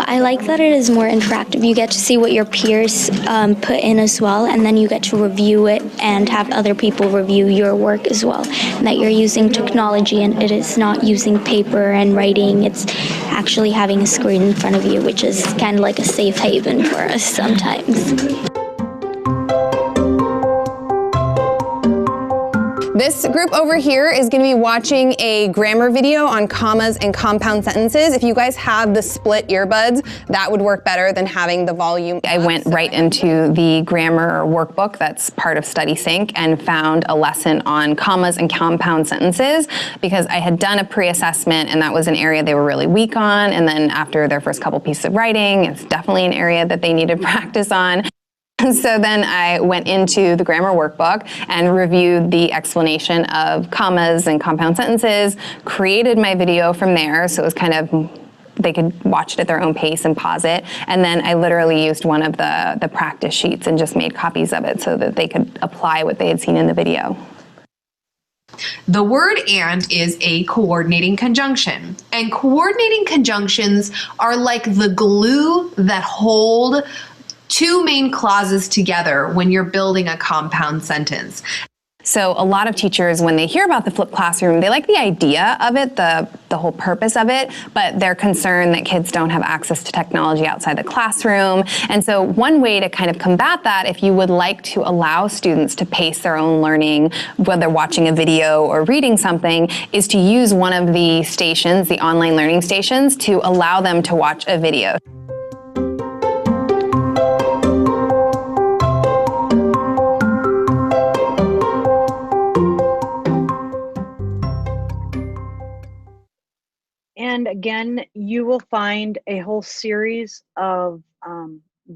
I like that it is more interactive. You get to see what your peers put in as well, and then you get to review it and have other people review your work as well. And that you're using technology and it is not using paper and writing, it's actually having a screen in front of you, which is kind of like a safe haven for us sometimes. This group over here is going to be watching a grammar video on commas and compound sentences. If you guys have the split earbuds, that would work better than having the volume. I went right into the grammar workbook that's part of Study Sync and found a lesson on commas and compound sentences because I had done a pre-assessment and that was an area they were really weak on. And then after their first couple pieces of writing, it's definitely an area that they needed practice on. So then I went into the grammar workbook and reviewed the explanation of commas and compound sentences, created my video from there, so it was kind of, they could watch it at their own pace and pause it, and then I literally used one of the practice sheets and just made copies of it so that they could apply what they had seen in the video. The word and is a coordinating conjunction. And coordinating conjunctions are like the glue that hold two main clauses together when you're building a compound sentence. So a lot of teachers, when they hear about the flipped classroom, they like the idea of it, the whole purpose of it, but they're concerned that kids don't have access to technology outside the classroom. And so one way to kind of combat that, if you would like to allow students to pace their own learning, whether watching a video or reading something, is to use one of the stations, the online learning stations, to allow them to watch a video. And again, you will find a whole series of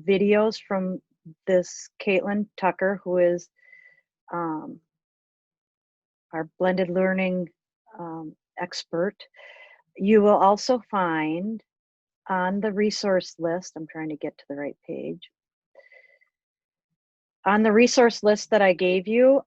videos from this Caitlin Tucker, who is our blended learning expert. You will also find on the resource list, I'm trying to get to the right page. On the resource list that I gave you,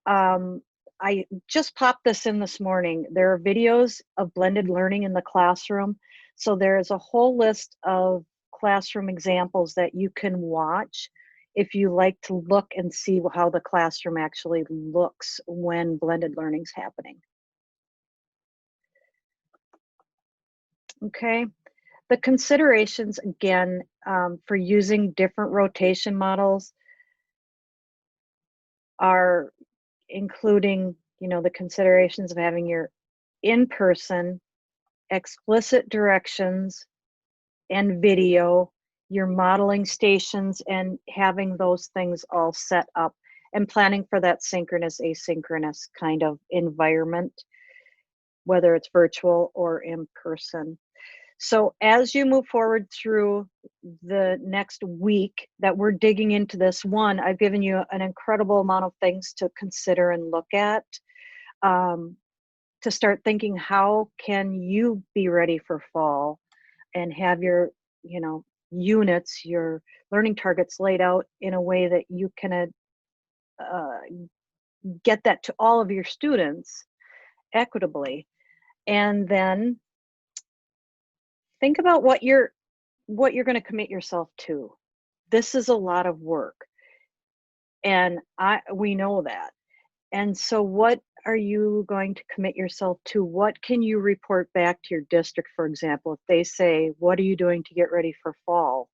I just popped this in this morning. There are videos of blended learning in the classroom. So there's a whole list of classroom examples that you can watch if you like to look and see how the classroom actually looks when blended learning's happening. Okay, the considerations again for using different rotation models are including, you know, the considerations of having your in-person explicit directions and video, your modeling stations, and having those things all set up and planning for that synchronous, asynchronous kind of environment, whether it's virtual or in person. So as you move forward through the next week that we're digging into this one, I've given you an incredible amount of things to consider and look at, to start thinking, how can you be ready for fall and have your, you know, units, your learning targets laid out in a way that you can get that to all of your students equitably. And then think about what you're going to commit yourself to. This is a lot of work, and we know that. And so what are you going to commit yourself to? What can you report back to your district, for example, if they say, what are you doing to get ready for fall?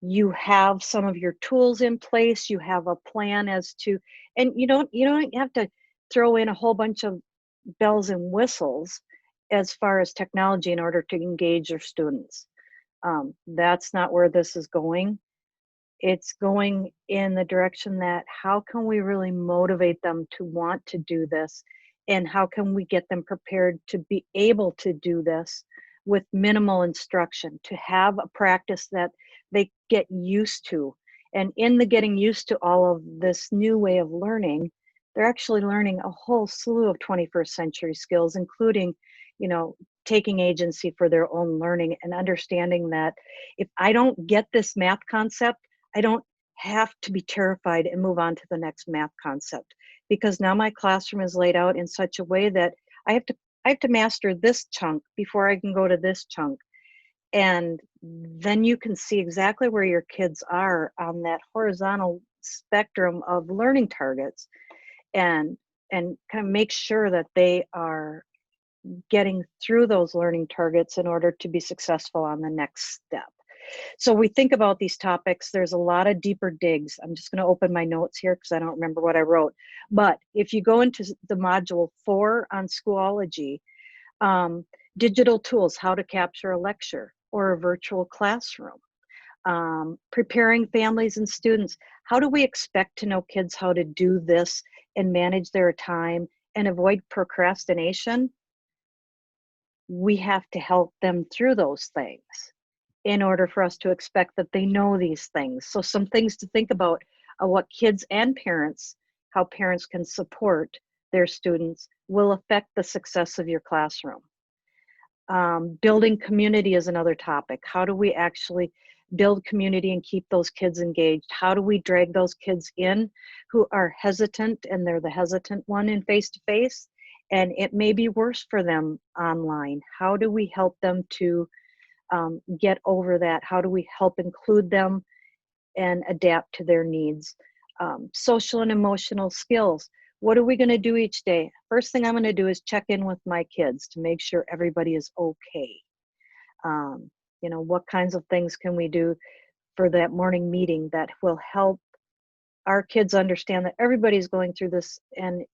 You have some of your tools in place, you have a plan as to, and you don't have to throw in a whole bunch of bells and whistles as far as technology in order to engage your students. That's not where this is going. It's going in the direction that how can we really motivate them to want to do this, and how can we get them prepared to be able to do this with minimal instruction, to have a practice that they get used to. And in the getting used to all of this new way of learning, they're actually learning a whole slew of 21st century skills, including, you know, taking agency for their own learning and understanding that if I don't get this math concept, I don't have to be terrified and move on to the next math concept, because now my classroom is laid out in such a way that I have to master this chunk before I can go to this chunk. And then you can see exactly where your kids are on that horizontal spectrum of learning targets, and kind of make sure that they are getting through those learning targets in order to be successful on the next step. So we think about these topics, there's a lot of deeper digs. I'm just going to open my notes here because I don't remember what I wrote. But if you go into the module 4 on Schoology, digital tools, how to capture a lecture or a virtual classroom, preparing families and students. How do we expect to know kids how to do this and manage their time and avoid procrastination? We have to help them through those things. in order for us to expect that they know these things. So some things to think about are what kids and parents, how parents can support their students will affect the success of your classroom. Building community is another topic. How do we actually build community and keep those kids engaged? How do we drag those kids in who are hesitant, and they're the hesitant one in face-to-face, and it may be worse for them online? How do we help them to get over that? How do we help include them and adapt to their needs? Social and emotional skills. What are we going to do each day? First thing I'm going to do is check in with my kids to make sure everybody is okay. You know, what kinds of things can we do for that morning meeting that will help our kids understand that everybody's going through this and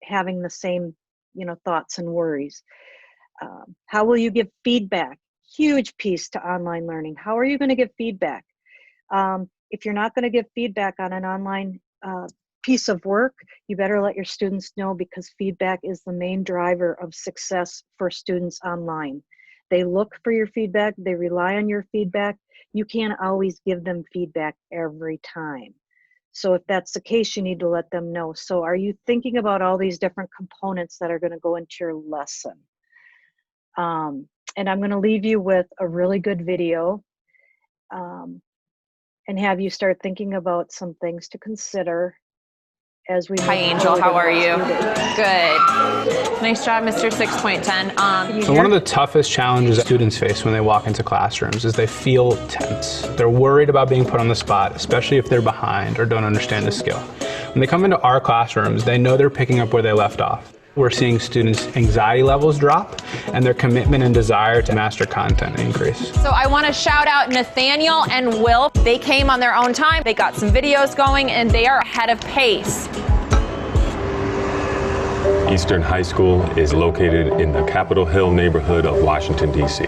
having the same, you know, thoughts and worries. How will you give feedback? Huge piece to online learning. How are you going to give feedback? If you're not going to give feedback on an online piece of work, you better let your students know, because feedback is the main driver of success for students online. They look for your feedback, they rely on your feedback. You can't always give them feedback every time. So if that's the case, you need to let them know. So are you thinking about all these different components that are going to go into your lesson? And I'm going to leave you with a really good video and have you start thinking about some things to consider as we. Hi, Angel. How are you? Good. Nice job, Mr. 6.10. So one of the toughest challenges students face when they walk into classrooms is they feel tense. They're worried about being put on the spot, especially if they're behind or don't understand the skill. When they come into our classrooms, they know they're picking up where they left off. We're seeing students' anxiety levels drop and their commitment and desire to master content increase. So I want to shout out Nathaniel and Will. They came on their own time. They got some videos going and they are ahead of pace. Eastern High School is located in the Capitol Hill neighborhood of Washington, D.C.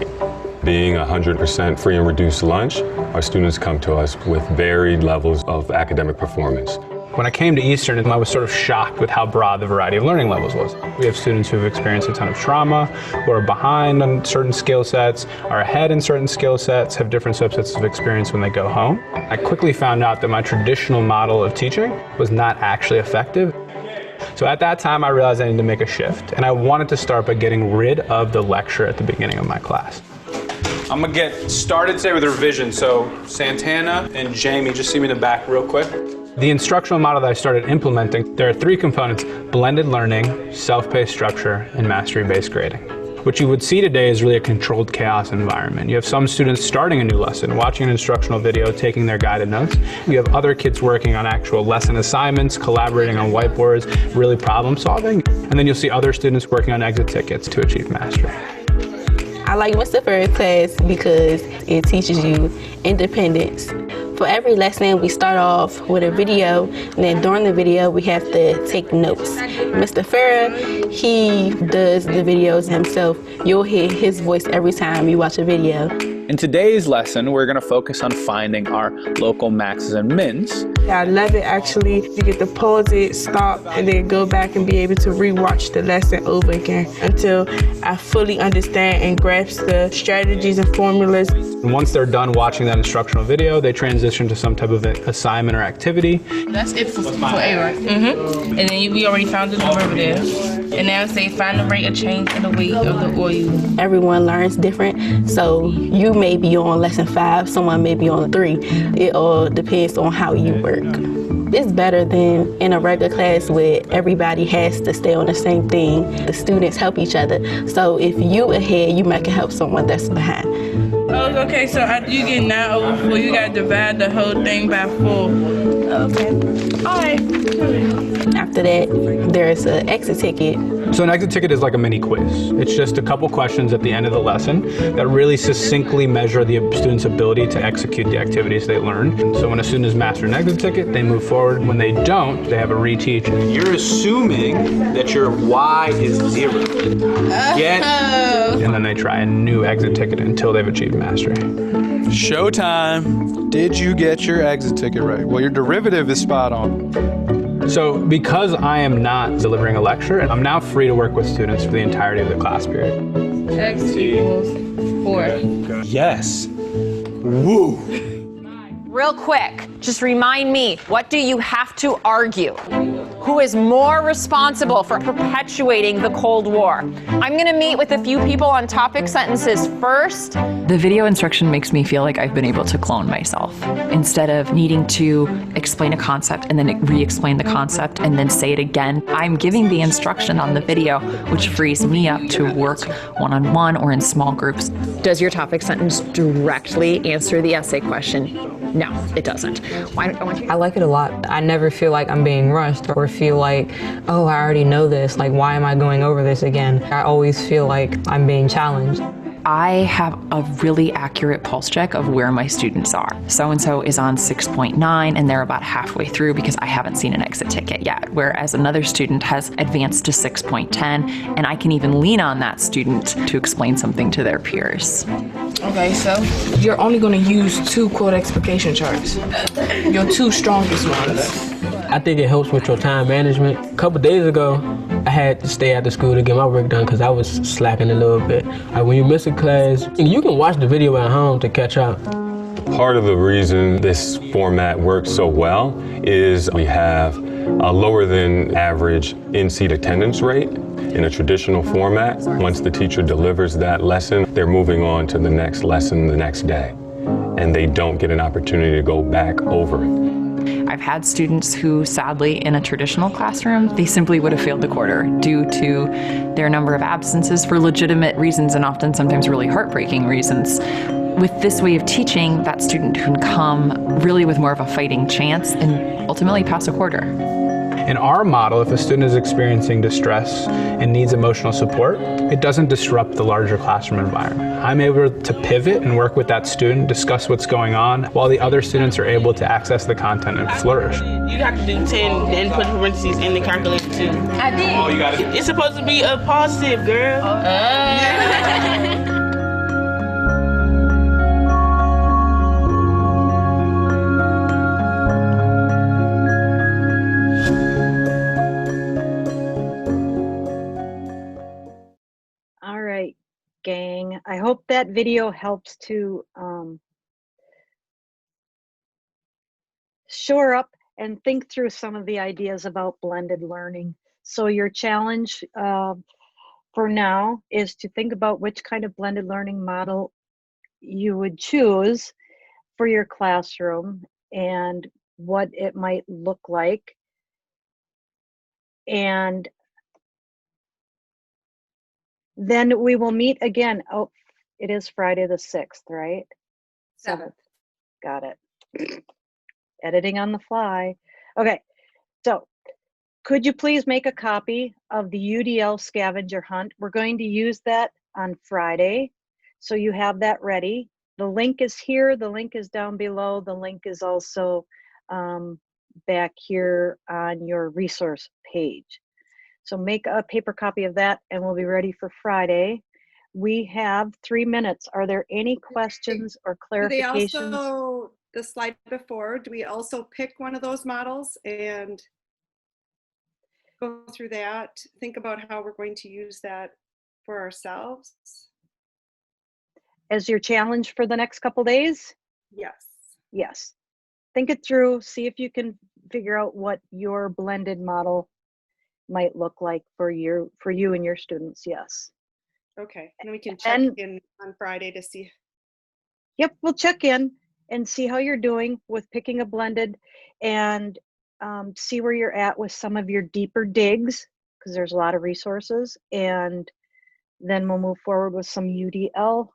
Being 100% free and reduced lunch, our students come to us with varied levels of academic performance. When I came to Eastern, I was sort of shocked with how broad the variety of learning levels was. We have students who have experienced a ton of trauma, who are behind on certain skill sets, are ahead in certain skill sets, have different subsets of experience when they go home. I quickly found out that my traditional model of teaching was not actually effective. So at that time, I realized I needed to make a shift, and I wanted to start by getting rid of the lecture at the beginning of my class. I'm gonna get started today with a revision, so Santana and Jamie, just see me in the back real quick. The instructional model that I started implementing, there are 3 components: blended learning, self-paced structure, and mastery-based grading. What you would see today is really a controlled chaos environment. You have some students starting a new lesson, watching an instructional video, taking their guided notes. You have other kids working on actual lesson assignments, collaborating on whiteboards, really problem solving. And then you'll see other students working on exit tickets to achieve mastery. I like Mr. Furr's class because it teaches you independence. For every lesson, we start off with a video, and then during the video, we have to take notes. Mr. Furr, he does the videos himself. You'll hear his voice every time you watch a video. In today's lesson, we're going to focus on finding our local maxes and mins. I love it, actually. You get to pause it, stop, and then go back and be able to rewatch the lesson over again until I fully understand and grasp the strategies and formulas. And once they're done watching that instructional video, they transition to some type of assignment or activity. That's it for A, right? Mm-hmm. And then we already found the number over there. And now say find the rate of change in the weight of the oil. Everyone learns different, so you may be on lesson 5, someone may be on 3. It all depends on how you work. It's better than in a regular class where everybody has to stay on the same thing. The students help each other. So if you ahead, you might can help someone that's behind. Oh, okay, so after you get 9 over 4, you gotta divide the whole thing by 4. Okay. All right. After that, there's an exit ticket. So an exit ticket is like a mini quiz. It's just a couple questions at the end of the lesson that really succinctly measure the student's ability to execute the activities they learned. So when a student has mastered an exit ticket, they move forward. When they don't, they have a reteach. You're assuming that your Y is 0. And then they try a new exit ticket until they've achieved mastery. Showtime. Did you get your exit ticket right? Well, your derivative is spot on. So because I am not delivering a lecture, I'm now free to work with students for the entirety of the class period. X equals 4. Yes. Woo! Real quick, just remind me, what do you have to argue? Who is more responsible for perpetuating the Cold War? I'm going to meet with a few people on topic sentences first. The video instruction makes me feel like I've been able to clone myself. Instead of needing to explain a concept and then re-explain the concept and then say it again, I'm giving the instruction on the video, which frees me up to work one-on-one or in small groups. Does your topic sentence directly answer the essay question? No, it doesn't. I like it a lot. I never feel like I'm being rushed or feel like, oh, I already know this. Like, why am I going over this again? I always feel like I'm being challenged. I have a really accurate pulse check of where my students are. So-and-so is on 6.9 and they're about halfway through because I haven't seen an exit ticket yet. Whereas another student has advanced to 6.10 and I can even lean on that student to explain something to their peers. Okay, so you're only going to use 2 quote explication charts. Your 2 strongest ones. I think it helps with your time management. A couple days ago, I had to stay after school to get my work done because I was slacking a little bit. When you miss a class, you can watch the video at home to catch up. Part of the reason this format works so well is we have a lower than average in-seat attendance rate. In a traditional format, once the teacher delivers that lesson, they're moving on to the next lesson the next day, and they don't get an opportunity to go back over it. I've had students who, sadly, in a traditional classroom, they simply would have failed the quarter due to their number of absences for legitimate reasons and often sometimes really heartbreaking reasons. With this way of teaching, that student can come really with more of a fighting chance and ultimately pass a quarter. In our model, if a student is experiencing distress and needs emotional support, it doesn't disrupt the larger classroom environment. I'm able to pivot and work with that student, discuss what's going on, while the other students are able to access the content and flourish. You have to do 10, then put parentheses in the calculator too. I did. Oh, you got it. It's supposed to be a positive, girl. All right, gang. I hope that video helps to shore up and think through some of the ideas about blended learning. So your challenge for now is to think about which kind of blended learning model you would choose for your classroom and what it might look like. And then we will meet again. Oh, it is Friday the 6th, right? 7th. Got it. Editing on the fly. Okay, so could you please make a copy of the UDL scavenger hunt? We're going to use that on Friday, so you have that ready. The link is here, the link is down below, the link is also back here on your resource page. So make a paper copy of that and we'll be ready for Friday. We have 3 minutes. Are there any questions or clarifications? Do they also, the slide before, do we also pick one of those models and go through that? Think about how we're going to use that for ourselves? As your challenge for the next couple days? Yes. Yes. Think it through, see if you can figure out what your blended model might look like for you and your students. Yes. Okay, and then we can check in on Friday to see. Yep, we'll check in and see how you're doing with picking a blended and see where you're at with some of your deeper digs, because there's a lot of resources, and then we'll move forward with some UDL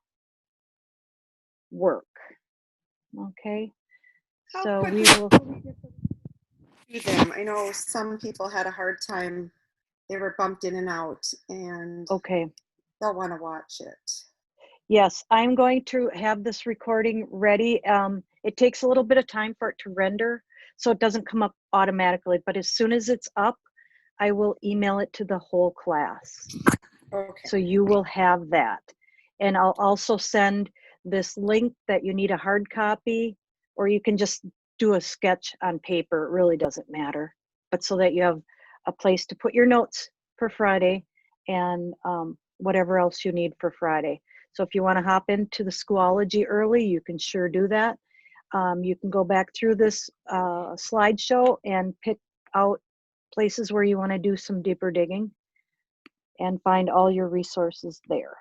work. Okay, so we will do them. I know some people had a hard time. They were bumped in and out, and okay, they'll want to watch it. Yes, I'm going to have this recording ready. It takes a little bit of time for it to render, so it doesn't come up automatically, but as soon as it's up, I will email it to the whole class. Okay. So you will have that. And I'll also send this link that you need a hard copy, or you can just do a sketch on paper. It really doesn't matter, but so that you have a place to put your notes for Friday and whatever else you need for Friday. So if you want to hop into the Schoology early, you can sure do that. You can go back through this slideshow and pick out places where you want to do some deeper digging and find all your resources there.